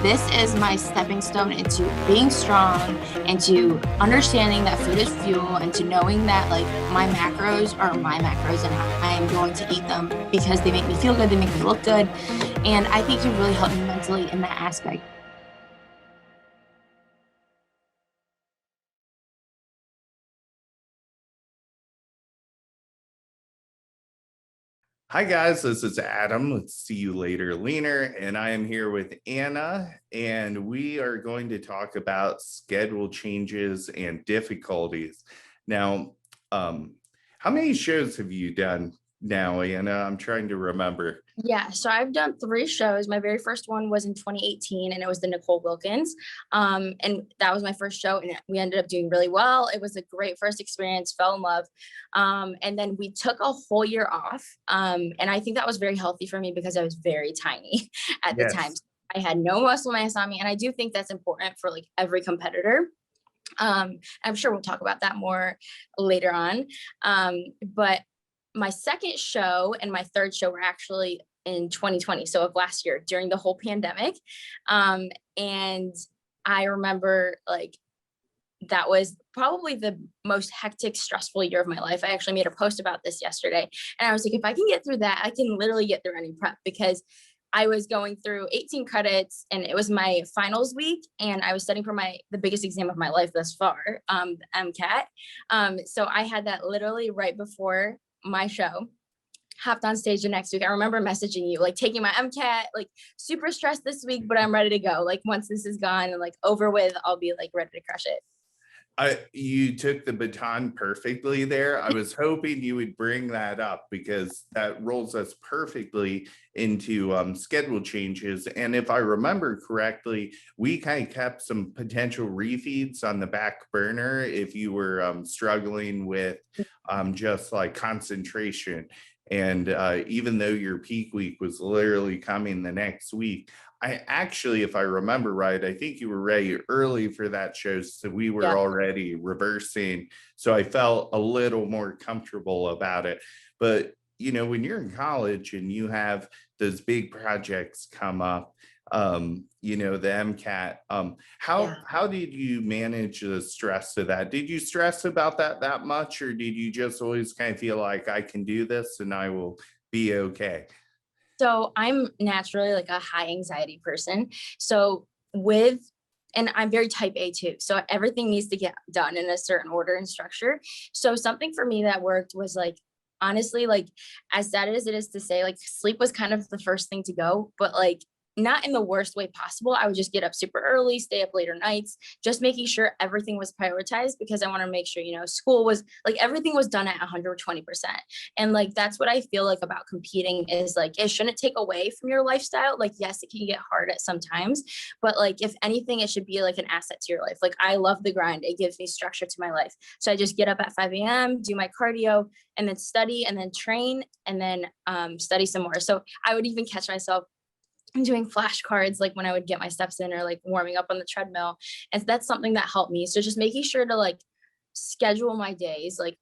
this is my stepping stone into being strong, into understanding that food is fuel, and to knowing that like my macros are my macros and I am going to eat them because they make me feel good, they make me look good. And I think you really helped me mentally in that aspect. Hi guys, this is Adam with See You Later Leaner, and I am here with Anna, and we are going to talk about schedule changes and difficulties. Now, um, how many shows have you done now, Anna? I'm trying to remember. Yeah, so I've done 3 shows. My very first one was in 2018, and it was the Nicole Wilkins. And that was my first show, and we ended up doing really well. It was a great first experience, fell in love. And then we took a whole year off. And I think that was very healthy for me because I was very tiny at the time. Yes. I had no muscle mass on me, and I do think that's important for like every competitor. I'm sure we'll talk about that more later on. But my second show and my third show were actually in 2020, so of last year during the whole pandemic. And I remember like that was probably the most hectic, stressful year of my life. I actually made a post about this yesterday, and I was like, if I can get through that, I can literally get through any prep because I was going through 18 credits and it was my finals week and I was studying for the biggest exam of my life thus far, the MCAT. So I had that literally right before my show, hopped on stage the next week. I remember messaging you, like taking my MCAT, like super stressed this week, but I'm ready to go. Like once this is gone and like over with, I'll be like ready to crush it. You took the baton perfectly there. I was hoping you would bring that up because that rolls us perfectly into schedule changes. And if I remember correctly, we kind of kept some potential refeeds on the back burner if you were struggling with just like concentration. And even though your peak week was literally coming the next week, I actually, if I remember right, I think you were ready early for that show. So we were Yeah. already reversing. So I felt a little more comfortable about it. But, you know, when you're in college and you have those big projects come up, you know, the MCAT, Yeah. how did you manage the stress of that? Did you stress about that much, or did you just always kind of feel like I can do this and I will be okay? So I'm naturally like a high anxiety person. So with and I'm very type A too. So everything needs to get done in a certain order and structure. So something for me that worked was like honestly, like as sad as it is to say, like sleep was kind of the first thing to go, but like not in the worst way possible. I would just get up super early, stay up later nights, just making sure everything was prioritized because I want to make sure, school was like everything was done at 120%. And like that's what I feel like about competing is like it shouldn't take away from your lifestyle. Like yes, it can get hard at sometimes, but like if anything, it should be like an asset to your life. Like I love the grind. It gives me structure to my life. So I just get up at 5 a.m., do my cardio, and then study and then train and then study some more. So I would even catch myself doing flashcards like when I would get my steps in or like warming up on the treadmill. And that's something that helped me. So just making sure to like schedule my days like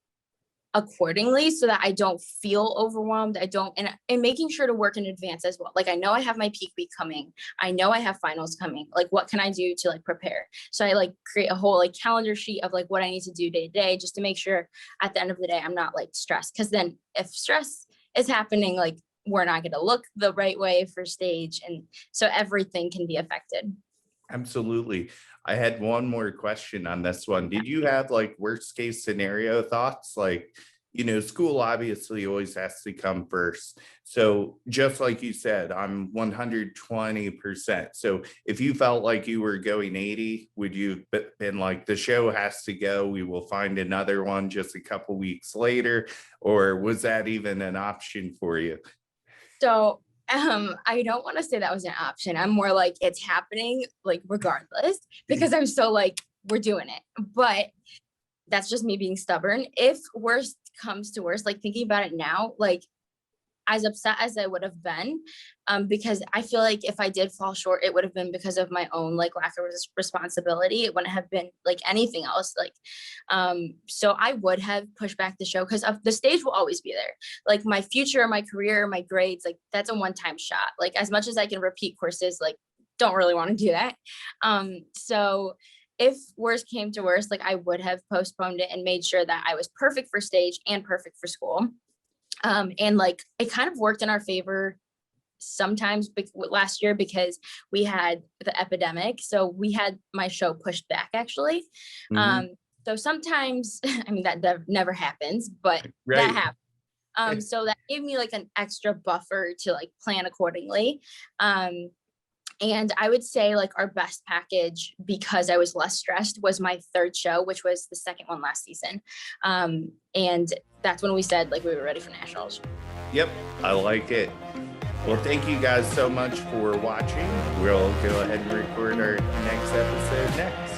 accordingly so that I don't feel overwhelmed. I don't and making sure to work in advance as well. Like I know I have my peak week coming. I know I have finals coming. Like what can I do to like prepare? So I like create a whole like calendar sheet of like what I need to do day to day just to make sure at the end of the day I'm not like stressed. Cause then if stress is happening, like we're not going to look the right way for stage. And so everything can be affected. Absolutely. I had one more question on this one. Did you have like worst case scenario thoughts? Like, you know, school obviously always has to come first. So just like you said, I'm 120%. So if you felt like you were going 80, would you have been like, the show has to go, we will find another one just a couple weeks later? Or was that even an option for you? So I don't want to say that was an option. I'm more like it's happening like regardless because I'm so like we're doing it. But that's just me being stubborn. If worst comes to worst, like thinking about it now, like as upset as I would have been, because I feel like if I did fall short, it would have been because of my own like lack of responsibility. It wouldn't have been like anything else. Like, so I would have pushed back the show because of the stage will always be there. Like my future, my career, my grades, like that's a one-time shot. Like as much as I can repeat courses, like don't really want to do that. So if worst came to worst, like I would have postponed it and made sure that I was perfect for stage and perfect for school. And like it kind of worked in our favor sometimes last year because we had the epidemic. So we had my show pushed back actually. Mhm. So sometimes, I mean, that never happens, but that Right. happened. So that gave me like an extra buffer to like plan accordingly. And I would say like our best package, because I was less stressed, was my third show, which was the second one last season. And that's when we said like we were ready for nationals. Yep, I like it. Well, thank you guys so much for watching. We'll go ahead and record our next episode next.